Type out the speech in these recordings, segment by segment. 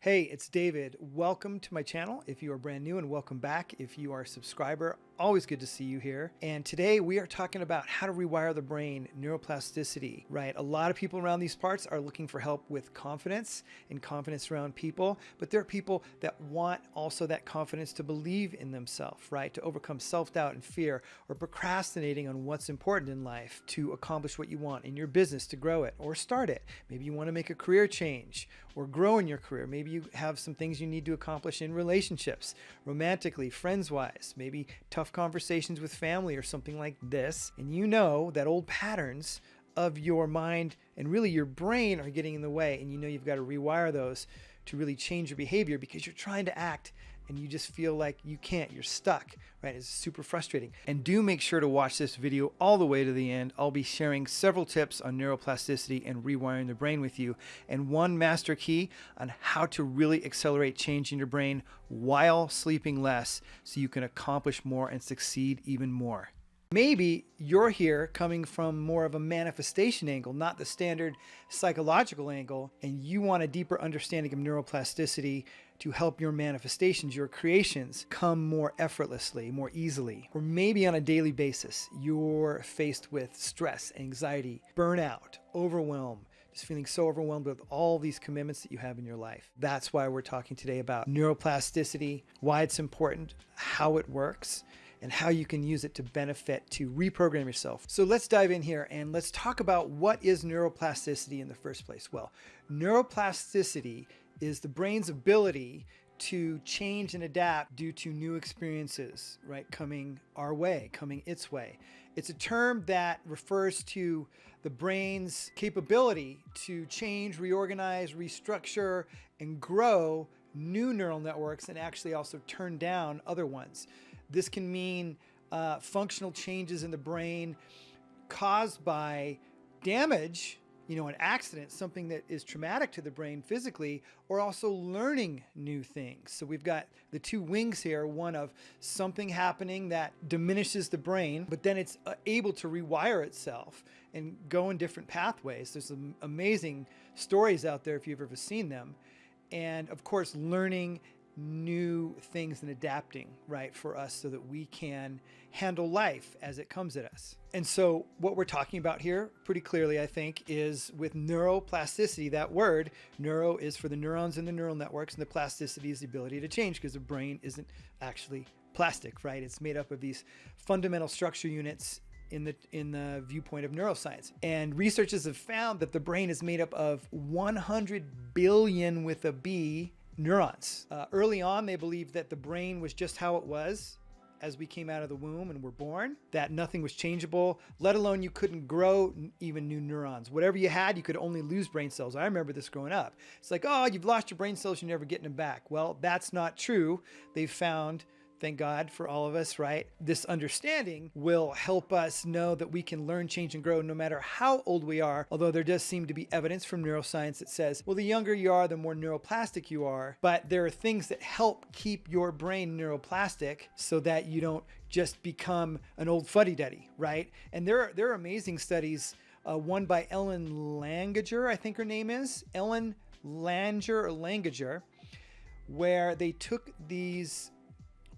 Hey, it's David. Welcome to my channel if you are brand new, and welcome back if you are a subscriber. Always good to see you here. And today we are talking about how to rewire the brain, neuroplasticity, right? A lot of people around these parts are looking for help with confidence and confidence around people, but there are people that want also that confidence to believe in themselves, right? To overcome self-doubt and fear, or procrastinating on what's important in life to accomplish what you want in your business, to grow it or start it. Maybe you want to make a career change or grow in your career. Maybe you have some things you need to accomplish in relationships, romantically, friends-wise, maybe tough conversations with family or something like this. And you know that old patterns of your mind and really your brain are getting in the way, and you know you've got to rewire those to really change your behavior because you're trying to act and you just feel like you can't, you're stuck, right? It's super frustrating. And do make sure to watch this video all the way to the end. I'll be sharing several tips on neuroplasticity and rewiring the brain with you, and one master key on how to really accelerate change in your brain while sleeping less so you can accomplish more and succeed even more. Maybe you're here coming from more of a manifestation angle, not the standard psychological angle, and you want a deeper understanding of neuroplasticity to help your manifestations, your creations, come more effortlessly, more easily. Or maybe on a daily basis, you're faced with stress, anxiety, burnout, overwhelm, just feeling so overwhelmed with all these commitments that you have in your life. That's why we're talking today about neuroplasticity, why it's important, how it works, and how you can use it to benefit, to reprogram yourself. So let's dive in here and let's talk about what is neuroplasticity in the first place. Well, neuroplasticity is the brain's ability to change and adapt due to new experiences, right? Coming our way, coming its way. It's a term that refers to the brain's capability to change, reorganize, restructure, and grow new neural networks, and actually also turn down other ones. This can mean functional changes in the brain caused by damage, an accident, something that is traumatic to the brain physically, or also learning new things. So we've got the two wings here, one of something happening that diminishes the brain, but then it's able to rewire itself and go in different pathways. There's some amazing stories out there if you've ever seen them. And of course, learning new things and adapting, right, for us so that we can handle life as it comes at us. And so what we're talking about here pretty clearly, I think, is with neuroplasticity. That word, neuro, is for the neurons in the neural networks, and the plasticity is the ability to change, because the brain isn't actually plastic, right? It's made up of these fundamental structure units in the viewpoint of neuroscience. And researchers have found that the brain is made up of 100 billion with a B neurons. Early on, they believed that the brain was just how it was as we came out of the womb and were born, that nothing was changeable, let alone you couldn't grow even new neurons. Whatever you had, you could only lose brain cells. I remember this growing up. It's like, oh, you've lost your brain cells, you're never getting them back. Well, that's not true. They've found, thank God for all of us, right? This understanding will help us know that we can learn, change, and grow no matter how old we are. Although there does seem to be evidence from neuroscience that says, well, the younger you are, the more neuroplastic you are. But there are things that help keep your brain neuroplastic so that you don't just become an old fuddy-duddy, right? And there are amazing studies, one by Ellen Langager, I think her name is, Ellen Langer or Langager, where they took these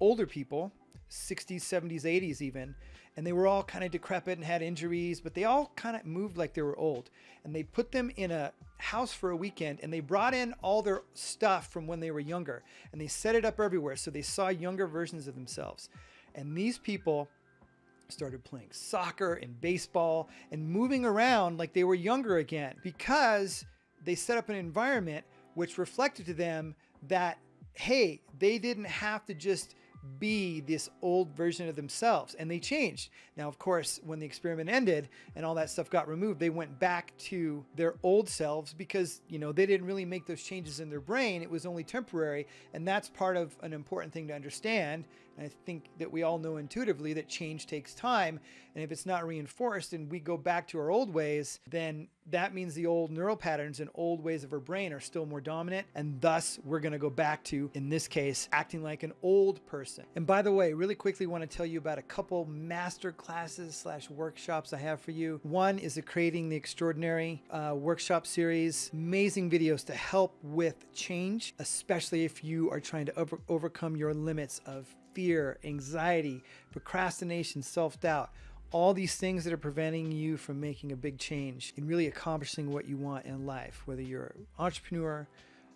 older people, 60s, 70s, 80s even, and they were all kind of decrepit and had injuries, but they all kind of moved like they were old. And they put them in a house for a weekend, and they brought in all their stuff from when they were younger, and they set it up everywhere so they saw younger versions of themselves. And these people started playing soccer and baseball and moving around like they were younger again, because they set up an environment which reflected to them that, hey, they didn't have to just be this old version of themselves, and they changed. Now, of course, when the experiment ended and all that stuff got removed, they went back to their old selves because, they didn't really make those changes in their brain. It was only temporary, and that's part of an important thing to understand. And I think that we all know intuitively that change takes time. And if it's not reinforced and we go back to our old ways, then that means the old neural patterns and old ways of our brain are still more dominant. And thus we're going to go back to, in this case, acting like an old person. And by the way, really quickly want to tell you about a couple master classes / workshops I have for you. One is a Creating the Extraordinary workshop series. Amazing videos to help with change, especially if you are trying to overcome your limits of fear, anxiety, procrastination, self-doubt, all these things that are preventing you from making a big change and really accomplishing what you want in life, whether you're an entrepreneur,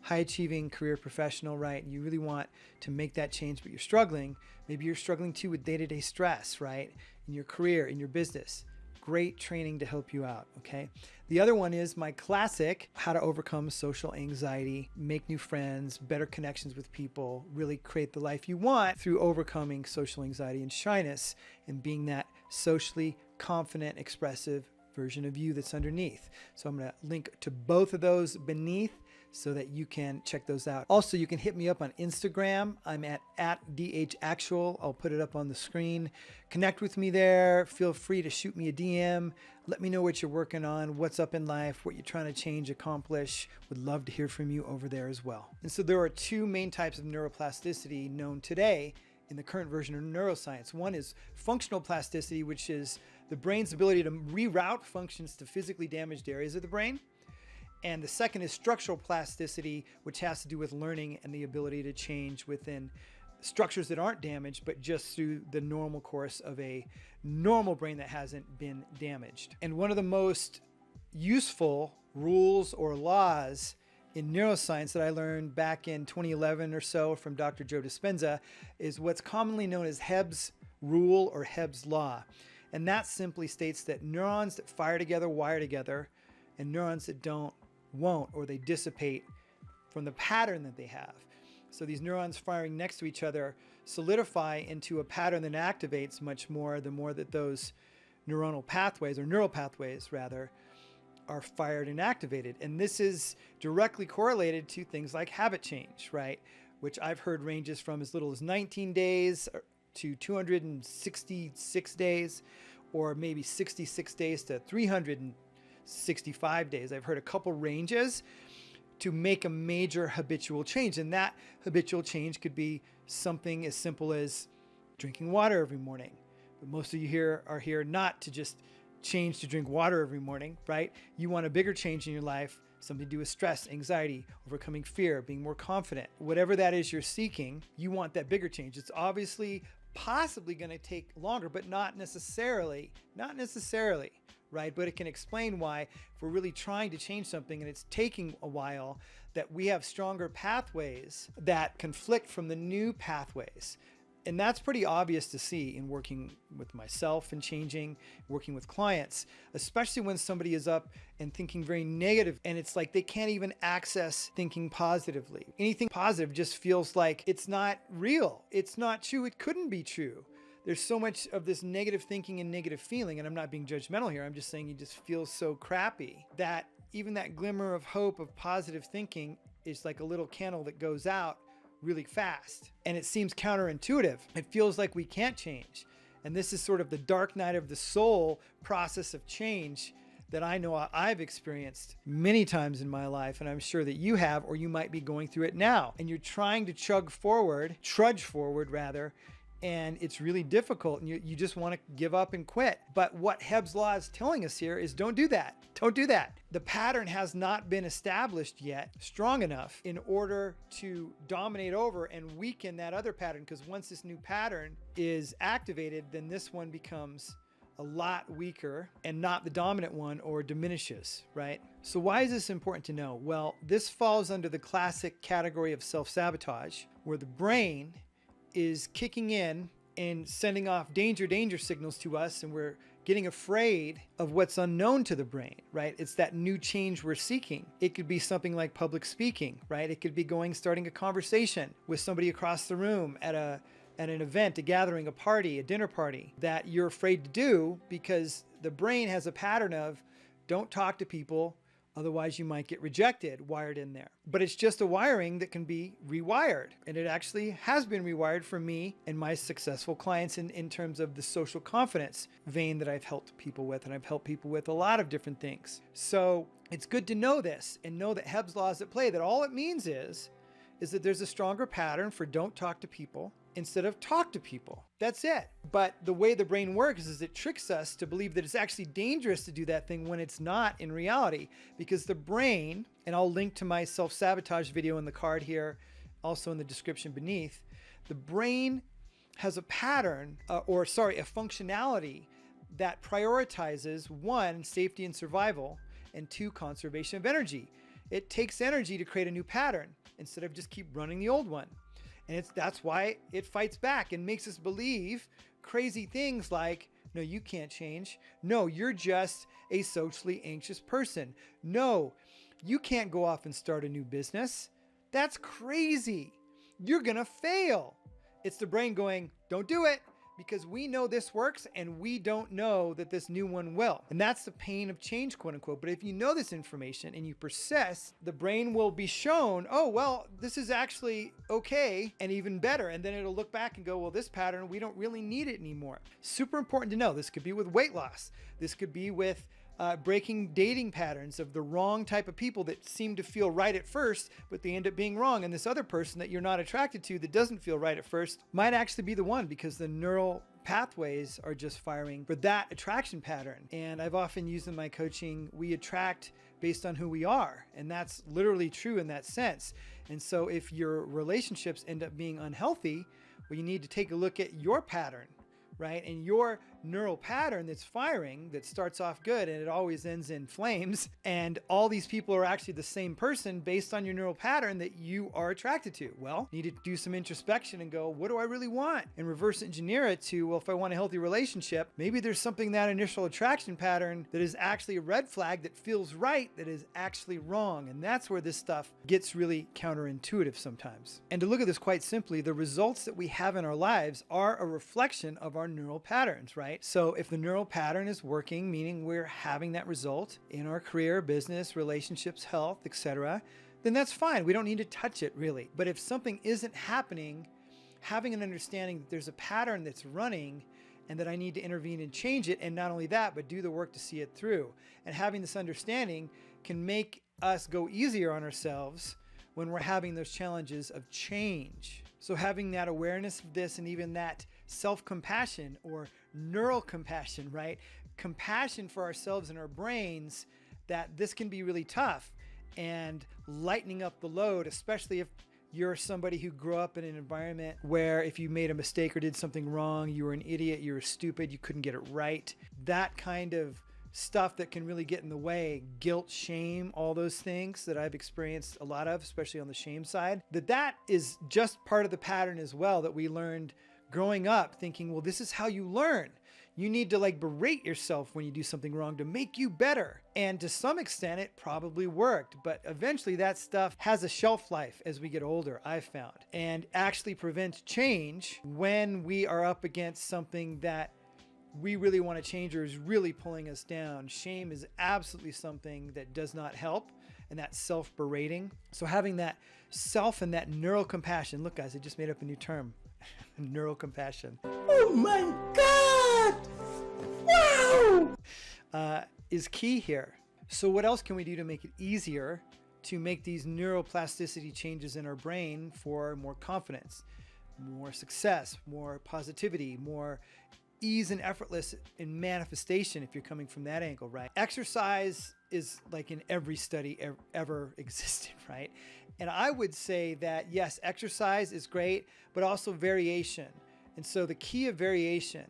high achieving career professional, right? You really want to make that change, but you're struggling. Maybe you're struggling too with day-to-day stress, right? In your career, in your business. Great training to help you out, okay? The other one is my classic, How to Overcome Social Anxiety, Make New Friends, Better Connections with People, really create the life you want through overcoming social anxiety and shyness and being that socially confident, expressive version of you that's underneath. So I'm gonna link to both of those beneath so that you can check those out. Also, you can hit me up on Instagram. I'm at @DHActual. I'll put it up on the screen. Connect with me there. Feel free to shoot me a DM. Let me know what you're working on, what's up in life, what you're trying to change, accomplish. Would love to hear from you over there as well. And so there are two main types of neuroplasticity known today in the current version of neuroscience. One is functional plasticity, which is the brain's ability to reroute functions to physically damaged areas of the brain. And the second is structural plasticity, which has to do with learning and the ability to change within structures that aren't damaged, but just through the normal course of a normal brain that hasn't been damaged. And one of the most useful rules or laws in neuroscience that I learned back in 2011 or so from Dr. Joe Dispenza is what's commonly known as Hebb's rule or Hebb's law. And that simply states that neurons that fire together wire together, and neurons that don't won't, or they dissipate from the pattern that they have. So these neurons firing next to each other solidify into a pattern that activates much more the more that those neuronal pathways, or neural pathways rather, are fired and activated. And this is directly correlated to things like habit change, right? Which I've heard ranges from as little as 19 days to 266 days, or maybe 66 days to 365 days. I've heard a couple ranges to make a major habitual change. And that habitual change could be something as simple as drinking water every morning. But most of you here are here not to just change to drink water every morning, right? You want a bigger change in your life, something to do with stress, anxiety, overcoming fear, being more confident. Whatever that is you're seeking, you want that bigger change. It's obviously possibly going to take longer, but not necessarily, right? But it can explain why, if we're really trying to change something and it's taking a while, that we have stronger pathways that conflict from the new pathways. And that's pretty obvious to see in working with myself and changing, working with clients, especially when somebody is up and thinking very negative and it's like they can't even access thinking positively. Anything positive just feels like it's not real. It's not true. It couldn't be true. There's so much of this negative thinking and negative feeling, and I'm not being judgmental here. I'm just saying you just feel so crappy that even that glimmer of hope of positive thinking is like a little candle that goes out really fast. And it seems counterintuitive. It feels like we can't change. And this is sort of the dark night of the soul process of change that I know I've experienced many times in my life, and I'm sure that you have, or you might be going through it now. And you're trying to trudge forward rather, and it's really difficult, and you just want to give up and quit. But what Hebb's law is telling us here is don't do that. Don't do that. The pattern has not been established yet strong enough in order to dominate over and weaken that other pattern, because once this new pattern is activated, then this one becomes a lot weaker and not the dominant one, or diminishes, right? So why is this important to know? Well, this falls under the classic category of self-sabotage, where the brain is kicking in and sending off danger signals to us, and we're getting afraid of what's unknown to the brain, right? It's that new change we're seeking. It could be something like public speaking, right? It could be starting a conversation with somebody across the room at an event, a gathering, a party, a dinner party that you're afraid to do because the brain has a pattern of don't talk to people Otherwise, you might get rejected, wired in there. But it's just a wiring that can be rewired. And it actually has been rewired for me and my successful clients in terms of the social confidence vein that I've helped people with. And I've helped people with a lot of different things. So it's good to know this and know that Hebb's law is at play, that all it means is that there's a stronger pattern for don't talk to people instead of talk to people. That's it. But the way the brain works is it tricks us to believe that it's actually dangerous to do that thing when it's not in reality, because the brain, and I'll link to my self-sabotage video in the card here, also in the description beneath, the brain has a pattern, a functionality that prioritizes 1, safety and survival, and 2, conservation of energy. It takes energy to create a new pattern instead of just keep running the old one. And that's why it fights back and makes us believe crazy things like, no, you can't change. No, you're just a socially anxious person. No, you can't go off and start a new business. That's crazy. You're gonna fail. It's the brain going, don't do it, because we know this works and we don't know that this new one will. And that's the pain of change, quote unquote. But if you know this information and you persist, the brain will be shown, oh, well, this is actually okay and even better. And then it'll look back and go, well, this pattern, we don't really need it anymore. Super important to know. This could be with weight loss. This could be with breaking dating patterns of the wrong type of people that seem to feel right at first, but they end up being wrong. And this other person that you're not attracted to that doesn't feel right at first might actually be the one, because the neural pathways are just firing for that attraction pattern. And I've often used in my coaching, we attract based on who we are. And that's literally true in that sense. And so if your relationships end up being unhealthy, well, you need to take a look at your pattern, right? And your neural pattern that's firing, that starts off good and it always ends in flames. And all these people are actually the same person based on your neural pattern that you are attracted to. Well, you need to do some introspection and go, what do I really want? And reverse engineer it to, well, if I want a healthy relationship, maybe there's something in that initial attraction pattern that is actually a red flag that feels right, that is actually wrong. And that's where this stuff gets really counterintuitive sometimes. And to look at this quite simply, the results that we have in our lives are a reflection of our neural patterns, right? So if the neural pattern is working, meaning we're having that result in our career, business, relationships, health, etc., then that's fine. We don't need to touch it really. But if something isn't happening, having an understanding that there's a pattern that's running and that I need to intervene and change it, and not only that, but do the work to see it through. And having this understanding can make us go easier on ourselves when we're having those challenges of change. So having that awareness of this, and even that self-compassion or neural compassion, right? Compassion for ourselves and our brains, that this can be really tough, and lightening up the load, especially if you're somebody who grew up in an environment where if you made a mistake or did something wrong, you were an idiot, you were stupid, you couldn't get it right. That kind of stuff that can really get in the way, guilt, shame, all those things that I've experienced a lot of, especially on the shame side, that is just part of the pattern as well that we learned growing up, thinking, well, this is how you learn. You need to berate yourself when you do something wrong to make you better. And to some extent, it probably worked, but eventually that stuff has a shelf life as we get older, I've found, and actually prevents change when we are up against something that we really want to change or is really pulling us down. Shame is absolutely something that does not help, and that's self-berating. So having that self and that neural compassion, look guys, I just made up a new term, neural compassion. Oh my God! Wow! Is key here. So what else can we do to make it easier to make these neuroplasticity changes in our brain for more confidence, more success, more positivity, more ease and effortless in manifestation, if you're coming from that angle, right? Exercise is like in every study ever existed, right? And I would say that yes, exercise is great, but also variation. And so the key of variation,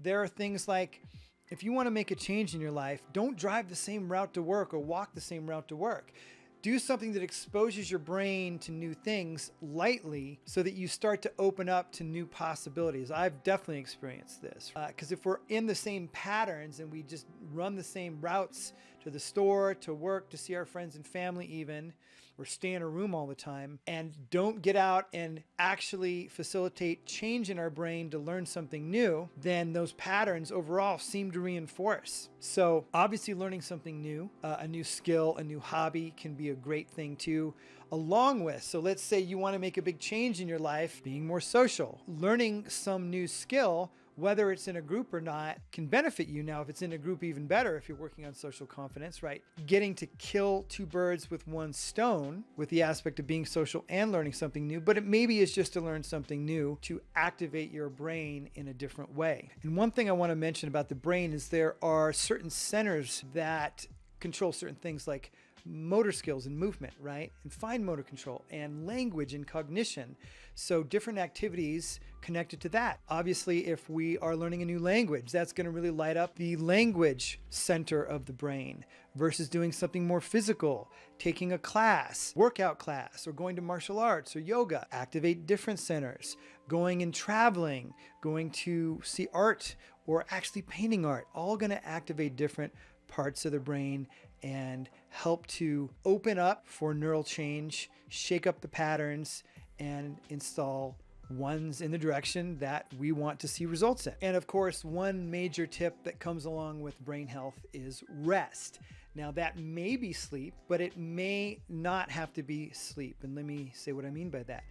there are things like, if you want to make a change in your life, don't drive the same route to work or walk the same route to work. Do something that exposes your brain to new things lightly so that you start to open up to new possibilities. I've definitely experienced this, because if we're in the same patterns and we just run the same routes to the store, to work, to see our friends and family even, or stay in a room all the time and don't get out and actually facilitate change in our brain to learn something new, then those patterns overall seem to reinforce. So obviously learning something new, a new skill, a new hobby can be a great thing too, along with, so let's say you want to make a big change in your life, being more social, learning some new skill, whether it's in a group or not, can benefit you. Now, if it's in a group, even better if you're working on social confidence, right? Getting to kill two birds with one stone with the aspect of being social and learning something new, but it maybe is just to learn something new to activate your brain in a different way. And one thing I want to mention about the brain is there are certain centers that control certain things like motor skills and movement, right? And fine motor control and language and cognition. So different activities connected to that. Obviously, if we are learning a new language, that's going to really light up the language center of the brain versus doing something more physical, taking a class, workout class, or going to martial arts or yoga, activate different centers, going and traveling, going to see art or actually painting art, all going to activate different parts of the brain and help to open up for neural change, shake up the patterns, and install ones in the direction that we want to see results in. And of course, one major tip that comes along with brain health is rest. Now that may be sleep, but it may not have to be sleep. And let me say what I mean by that.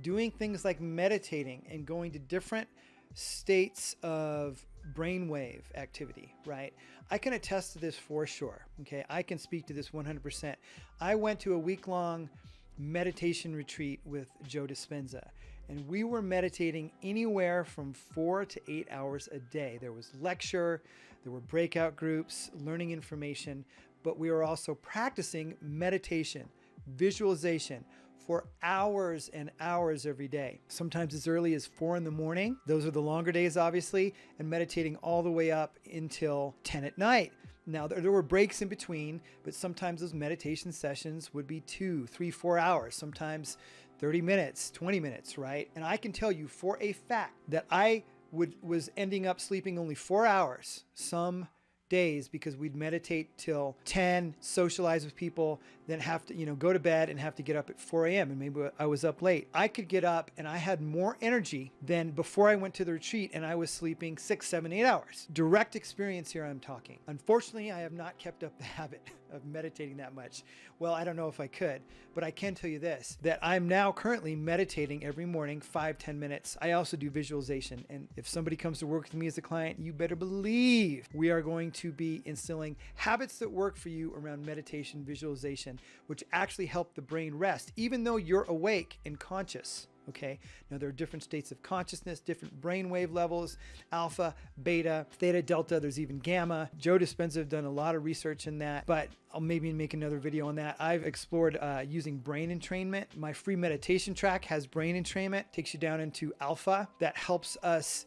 Doing things like meditating and going to different states of brainwave activity, right? I can attest to this for sure. Okay, I can speak to this 100%. I went to a week-long meditation retreat with Joe Dispenza, and we were meditating anywhere from 4 to 8 hours a day. There was lecture, there were breakout groups, learning information, but we were also practicing meditation, visualization, for hours and hours every day. Sometimes as early as 4 in the morning. Those are the longer days, obviously, and meditating all the way up until 10 at night. Now, there were breaks in between, but sometimes those meditation sessions would be 2, 3, 4 hours, sometimes 30 minutes, 20 minutes, right? And I can tell you for a fact that I was ending up sleeping only 4 hours some days because we'd meditate till 10, socialize with people, then have to, go to bed and have to get up at 4 a.m. and maybe I was up late. I could get up and I had more energy than before I went to the retreat and I was sleeping 6, 7, 8 hours. Direct experience here I'm talking. Unfortunately, I have not kept up the habit of meditating that much. Well, I don't know if I could, but I can tell you this, that I'm now currently meditating every morning, 5-10 minutes. I also do visualization. And if somebody comes to work with me as a client, you better believe we are going to be instilling habits that work for you around meditation, visualization, which actually help the brain rest, even though you're awake and conscious. Okay. Now there are different states of consciousness, different brainwave levels, alpha, beta, theta, delta, there's even gamma. Joe Dispenza have done a lot of research in that, but I'll maybe make another video on that. I've explored using brain entrainment. My free meditation track has brain entrainment, takes you down into alpha. That helps us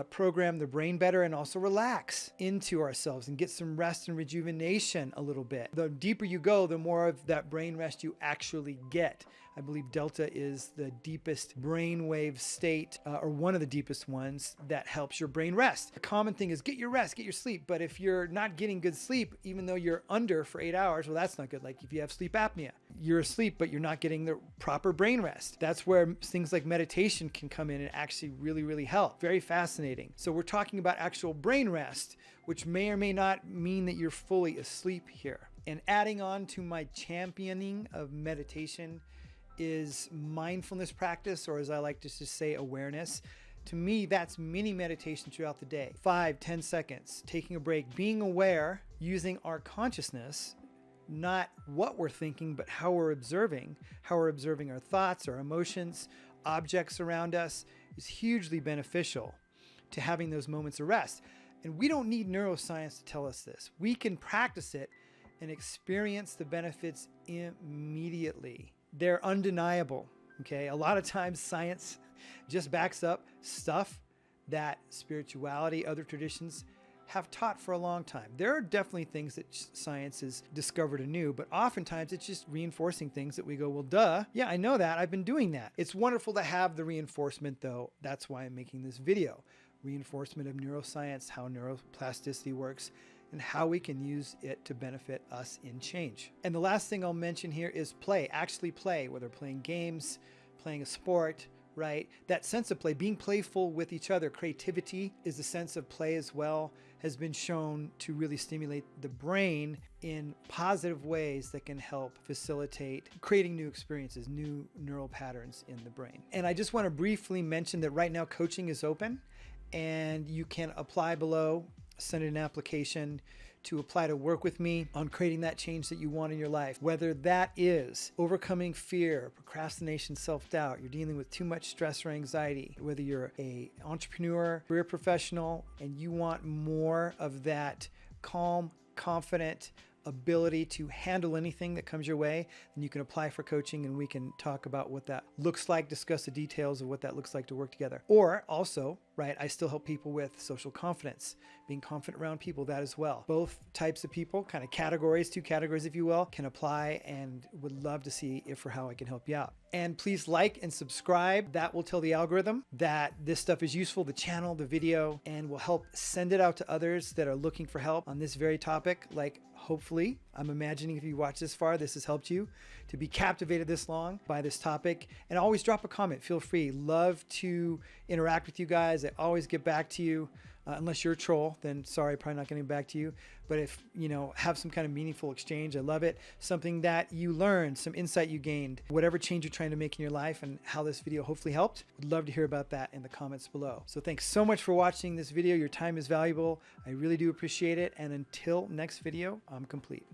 program the brain better and also relax into ourselves and get some rest and rejuvenation a little bit. The deeper you go, the more of that brain rest you actually get. I believe delta is the deepest brainwave state, or one of the deepest ones that helps your brain rest. The common thing is get your rest, get your sleep. But if you're not getting good sleep, even though you're under for 8 hours, well, that's not good. Like if you have sleep apnea, you're asleep, but you're not getting the proper brain rest. That's where things like meditation can come in and actually really, really help. Very fascinating. So we're talking about actual brain rest, which may or may not mean that you're fully asleep here. And adding on to my championing of meditation is mindfulness practice, or as I like to just say, awareness. To me, that's mini meditation throughout the day. 5-10 seconds, taking a break, being aware, using our consciousness, not what we're thinking, but how we're observing our thoughts, our emotions, objects around us is hugely beneficial to having those moments of rest. And we don't need neuroscience to tell us this. We can practice it and experience the benefits immediately. They're undeniable, okay? A lot of times science just backs up stuff that spirituality, other traditions have taught for a long time. There are definitely things that science has discovered anew, but oftentimes it's just reinforcing things that we go, well, duh. Yeah, I know that. I've been doing that. It's wonderful to have the reinforcement, though. That's why I'm making this video. Reinforcement of neuroscience, how neuroplasticity works, and how we can use it to benefit us in change. And the last thing I'll mention here is play. Actually play, whether playing games, playing a sport, right? That sense of play, being playful with each other. Creativity is a sense of play as well, has been shown to really stimulate the brain in positive ways that can help facilitate creating new experiences, new neural patterns in the brain. And I just want to briefly mention that right now coaching is open and you can apply below, send an application to apply to work with me on creating that change that you want in your life. Whether that is overcoming fear, procrastination, self-doubt, you're dealing with too much stress or anxiety, whether you're an entrepreneur, career professional, and you want more of that calm, confident ability to handle anything that comes your way, then you can apply for coaching and we can talk about what that looks like, discuss the details of what that looks like to work together. Or also, right, I still help people with social confidence, being confident around people, that as well. Both types of people, kind of categories, two categories if you will, can apply, and would love to see if or how I can help you out. And please like and subscribe. That will tell the algorithm that this stuff is useful, the channel, the video, and will help send it out to others that are looking for help on this very topic. Like, hopefully, I'm imagining if you watch this far, this has helped you to be captivated this long by this topic. And always drop a comment, feel free. Love to interact with you guys. I always get back to you. Unless you're a troll, then sorry, probably not getting back to you. But if, you know, have some kind of meaningful exchange, I love it. Something that you learned, some insight you gained, whatever change you're trying to make in your life and how this video hopefully helped, would love to hear about that in the comments below. So thanks so much for watching this video. Your time is valuable. I really do appreciate it. And until next video, I'm complete.